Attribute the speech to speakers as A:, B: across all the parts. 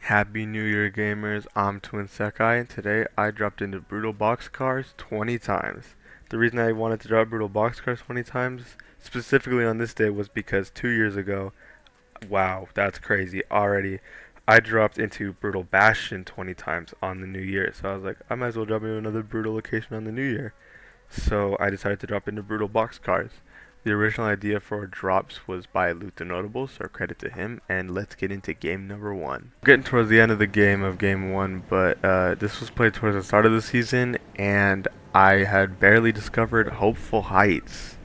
A: Happy New Year, gamers. I'm Twin Sekai, and today I dropped into Brutal Boxcars 20 times. The reason I wanted to drop Brutal Boxcars 20 times, specifically on this day, was because 2 years ago, wow, that's crazy already, I dropped into Brutal Bastion 20 times on the New Year. So I was like, I might as well drop into another Brutal location on the New Year. So I decided to drop into Brutal Boxcars. The original idea for drops was by Loot the Notable, so credit to him, and let's get into game number one. We're getting towards the end of the game of game one, but this was played towards the start of the season, and I had barely discovered Hopeful Heights.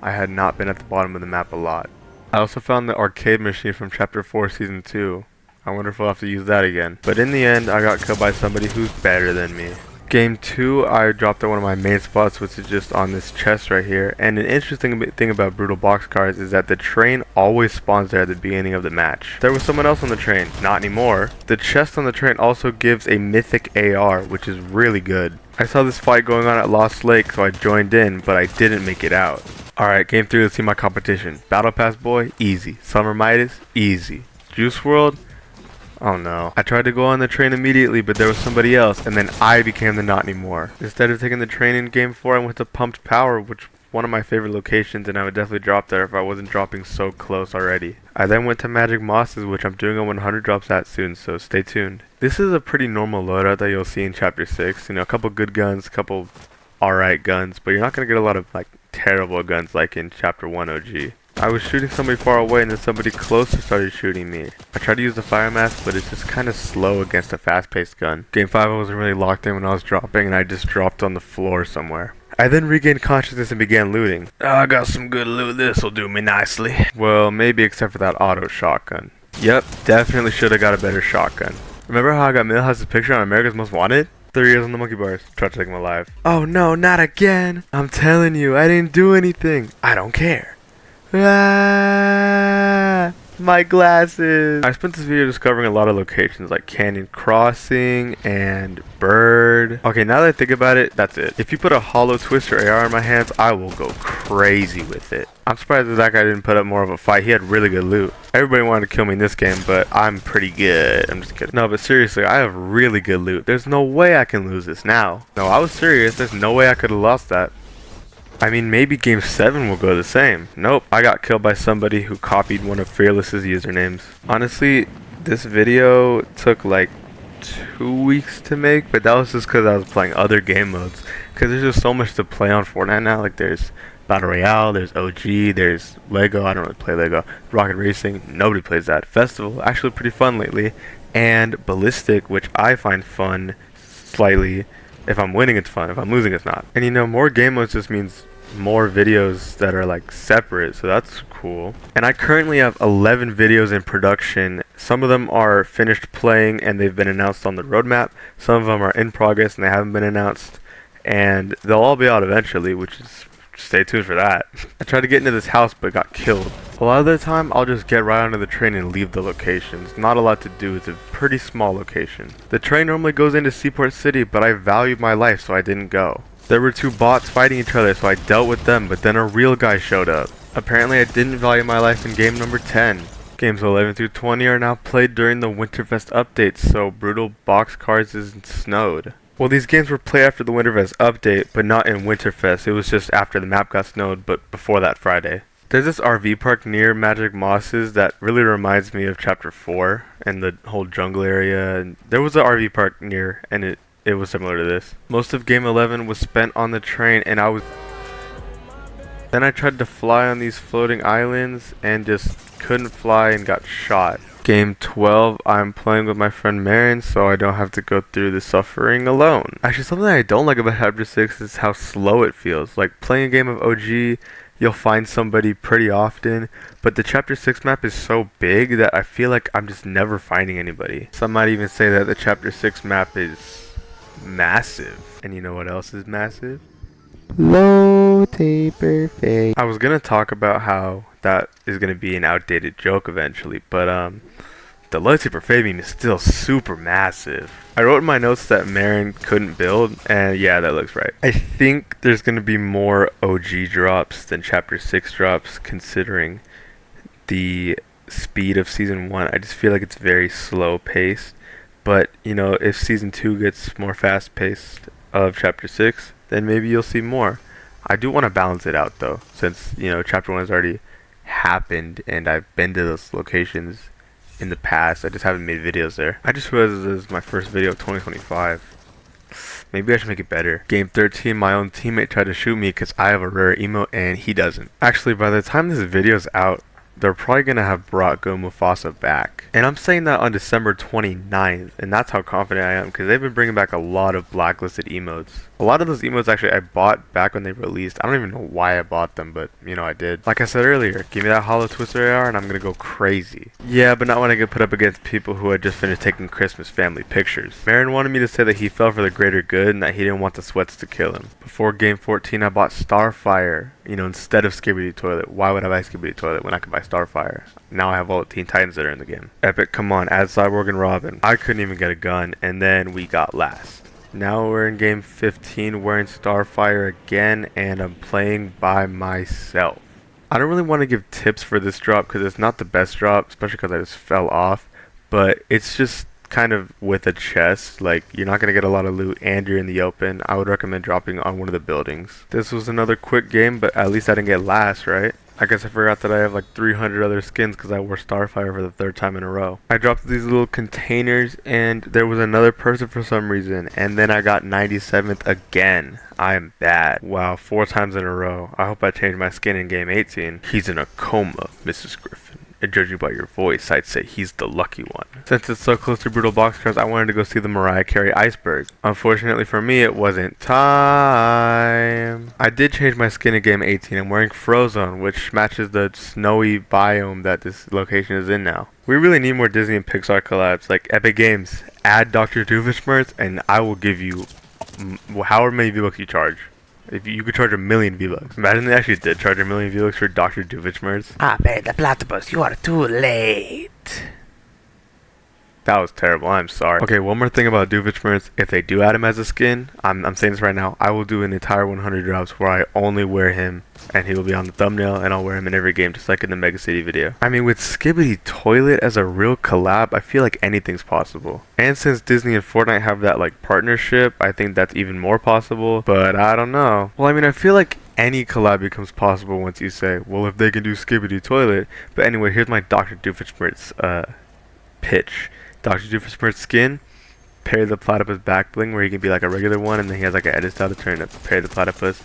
A: I had not been at the bottom of the map a lot. I also found the arcade machine from Chapter 4 Season 2. I wonder if we'll have to use that again. But in the end, I got killed by somebody who's better than me. Game 2, I dropped at one of my main spots, which is just on this chest right here. And an interesting thing about Brutal Boxcars is that the train always spawns there at the beginning of the match. There was someone else on the train, not anymore. The chest on the train also gives a mythic AR, which is really good. I saw this fight going on at Lost Lake, so I joined in, but I didn't make it out. Alright, game 3, let's see my competition. Battle Pass Boy, easy. Summer Midas, easy. Juice World, oh no. I tried to go on the train immediately, but there was somebody else, and then I became the not anymore. Instead of taking the train in game 4, I went to Pumped Power, which one of my favorite locations, and I would definitely drop there if I wasn't dropping so close already. I then went to Magic Mosses, which I'm doing a 100 drops at soon, so stay tuned. This is a pretty normal loadout that you'll see in Chapter 6. You know, a couple good guns, a couple alright guns, but you're not going to get a lot of, like, terrible guns like in Chapter 1 OG. I was shooting somebody far away and then somebody closer started shooting me. I tried to use the fire mask, but it's just kind of slow against a fast-paced gun. Game 5 I wasn't really locked in when I was dropping, and I just dropped on the floor somewhere. I then regained consciousness and began looting. Oh, I got some good loot, this'll do me nicely. Well, maybe except for that auto shotgun. Yep, definitely should have got a better shotgun. Remember how I got Millhouse's picture on America's Most Wanted? 3 years on the monkey bars. Tried to take him alive. Oh no, not again! I'm telling you, I didn't do anything. I don't care. Ah, my glasses. I spent this video discovering a lot of locations like Canyon Crossing and Bird. Okay, now that I think about it, that's it. If you put a hollow twister AR in my hands, I will go crazy with it. I'm surprised that guy didn't put up more of a fight. He had really good loot. Everybody wanted to kill me in this game, but I'm pretty good. I'm just kidding. No, but seriously, I have really good loot. There's no way I can lose this now. No, I was serious. There's no way I could have lost that. I mean, maybe game 7 will go the same. Nope, I got killed by somebody who copied one of Fearless's usernames. Honestly, this video took like 2 weeks to make, but that was just because I was playing other game modes. Because there's just so much to play on Fortnite now. Like, there's Battle Royale, there's OG, there's Lego. I don't really play Lego. Rocket Racing, nobody plays that. Festival, actually pretty fun lately. And Ballistic, which I find fun slightly. If I'm winning, it's fun. If I'm losing, it's not. And you know, more game modes just means more videos that are like separate, so that's cool. And I currently have 11 videos in production. Some of them are finished playing and they've been announced on the roadmap. Some of them are in progress and they haven't been announced, and they'll all be out eventually, which is, stay tuned for that. I tried to get into this house but got killed. A lot of the time I'll just get right onto the train and leave the locations. Not a lot to do. It's a pretty small location. The train normally goes into Seaport City, but I valued my life, so I didn't go. There were 2 bots fighting each other, so I dealt with them, but then a real guy showed up. Apparently I didn't value my life in game number 10. Games 11 through 20 are now played during the Winterfest updates, so Brutal Boxcars isn't snowed. Well, these games were played after the Winterfest update, but not in Winterfest. It was just after the map got snowed, but before that Friday. There's this RV park near Magic Mosses that really reminds me of Chapter 4 and the whole jungle area. And there was an RV park near, and it was similar to this. Most of game 11 was spent on the train, and then I tried to fly on these floating islands and just couldn't fly and got shot. Game 12, I'm playing with my friend Maryn, so I don't have to go through the suffering alone. Actually, something I don't like about Chapter 6 is how slow it feels. Like, playing a game of OG, you'll find somebody pretty often, but the Chapter 6 map is so big that I feel like I'm just never finding anybody. Some might even say that the Chapter 6 map is massive. And you know what else is massive? Low taper fade. I was gonna talk about how that is gonna be an outdated joke eventually, but the low taper fade meme is still super massive. I wrote in my notes that Maryn couldn't build, and yeah, that looks right. I think there's gonna be more OG drops than Chapter 6 drops, considering the speed of season 1. I just feel like it's very slow paced. But, you know, if season 2 gets more fast paced of chapter 6, then maybe you'll see more. I do want to balance it out though, since, you know, chapter 1 has already happened and I've been to those locations in the past. I just haven't made videos there. I just realized this is my first video of 2025. Maybe I should make it better. Game 13, my own teammate tried to shoot me because I have a rare emote and he doesn't. Actually, by the time this video's out, they're probably going to have brought Go Mufasa back. And I'm saying that on December 29th, and that's how confident I am, because they've been bringing back a lot of blacklisted emotes. A lot of those emotes actually I bought back when they released. I don't even know why I bought them, but you know I did. Like I said earlier, give me that Hollow Twister AR and I'm going to go crazy. Yeah, but not when I get put up against people who had just finished taking Christmas family pictures. Maryn wanted me to say that he fell for the greater good and that he didn't want the sweats to kill him. Before game 14, I bought Starfire, you know, instead of Skibidi Toilet. Why would I buy Skibidi Toilet when I could buy Starfire? Now I have all the Teen Titans that are in the game. Epic, come on, add Cyborg and Robin. I couldn't even get a gun, and then we got last. Now we're in game 15 wearing Starfire again, and I'm playing by myself. I don't really want to give tips for this drop because it's not the best drop, especially because I just fell off, but it's just kind of with a chest. Like, you're not going to get a lot of loot and you're in the open. I would recommend dropping on one of the buildings. This was another quick game, but at least I didn't get last, right? I guess I forgot that I have like 300 other skins because I wore Starfire for the 3rd time in a row. I dropped these little containers and there was another person for some reason, and then I got 97th again. I am bad. Wow, 4 times in a row. I hope I change my skin in game 18. He's in a coma, Mrs. Griffin. And judging by your voice, I'd say he's the lucky one. Since it's so close to Brutal Boxcars, I wanted to go see the Mariah Carey iceberg. Unfortunately for me, it wasn't time. I did change my skin in game 18. I'm wearing Frozone, which matches the snowy biome that this location is in now. We really need more Disney and Pixar collabs, like Epic Games. Add Dr. Doofenshmirtz and I will give you however many V-Bucks you charge. If you could charge 1,000,000 V-Bucks. Imagine they actually did charge 1,000,000 V-Bucks for Dr. Doofenshmirtz. Ah, pay the platypus, you are too late. That was terrible, I'm sorry. Okay, one more thing about Doofenshmirtz. If they do add him as a skin, I'm saying this right now, I will do an entire 100 drops where I only wear him and he will be on the thumbnail and I'll wear him in every game, just like in the Mega City video. I mean, with Skibidi Toilet as a real collab, I feel like anything's possible. And since Disney and Fortnite have that like partnership, I think that's even more possible, but I don't know. Well, I mean, I feel like any collab becomes possible once you say, well, if they can do Skibidi Toilet. But anyway, here's my Dr. Doofenshmirtz pitch. Dr. Doofenshmirtz skin, Perry the Platypus back bling, where he can be like a regular one, and then he has like an edit style to turn into Perry the Platypus.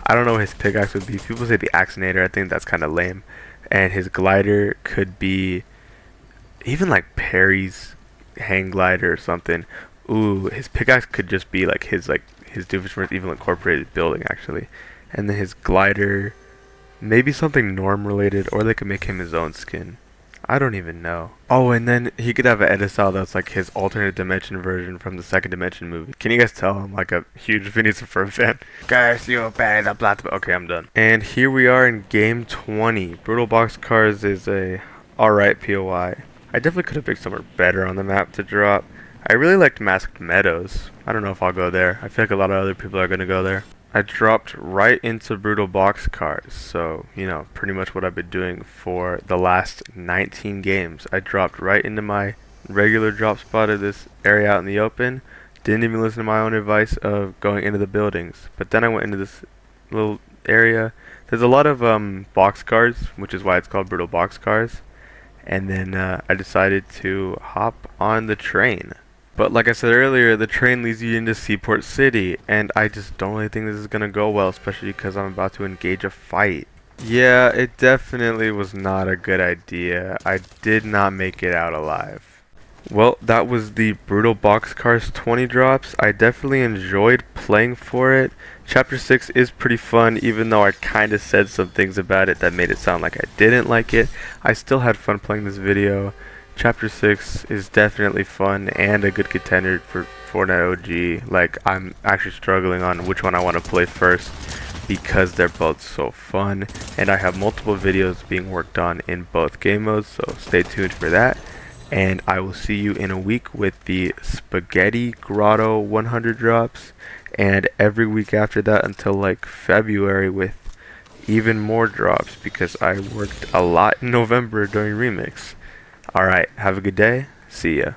A: I don't know what his pickaxe would be. People say the Axinator. I think that's kind of lame. And his glider could be even like Perry's hang glider or something. Ooh, his pickaxe could just be like his Doofenshmirtz Evil Incorporated building actually. And then his glider, maybe something Norm related, or they could make him his own skin. I don't even know. Oh, and then he could have an edit style that's like his alternate dimension version from the Second Dimension movie. Can you guys tell I'm like a huge Phineas and Ferb fan? Guys, you bad the plot. Okay, I'm done. And here we are in game 20. Brutal Boxcars is a alright POI. I definitely could have picked somewhere better on the map to drop. I really liked Masked Meadows. I don't know if I'll go there. I feel like a lot of other people are gonna go there. I dropped right into Brutal Boxcars, so, you know, pretty much what I've been doing for the last 19 games. I dropped right into my regular drop spot of this area out in the open. Didn't even listen to my own advice of going into the buildings. But then I went into this little area. There's a lot of boxcars, which is why it's called Brutal Boxcars. And then I decided to hop on the train. But like I said earlier, the train leads you into Seaport City, and I just don't really think this is going to go well, especially because I'm about to engage a fight. Yeah, it definitely was not a good idea. I did not make it out alive. Well, that was the Brutal Boxcars 20 drops. I definitely enjoyed playing for it. Chapter 6 is pretty fun, even though I kind of said some things about it that made it sound like I didn't like it. I still had fun playing this video. Chapter 6 is definitely fun and a good contender for Fortnite OG. Like, I'm actually struggling on which one I want to play first because they're both so fun, and I have multiple videos being worked on in both game modes, so stay tuned for that. And I will see you in a week with the Spaghetti Grotto 100 drops, and every week after that until like February with even more drops because I worked a lot in November during Remix. Alright, have a good day. See ya.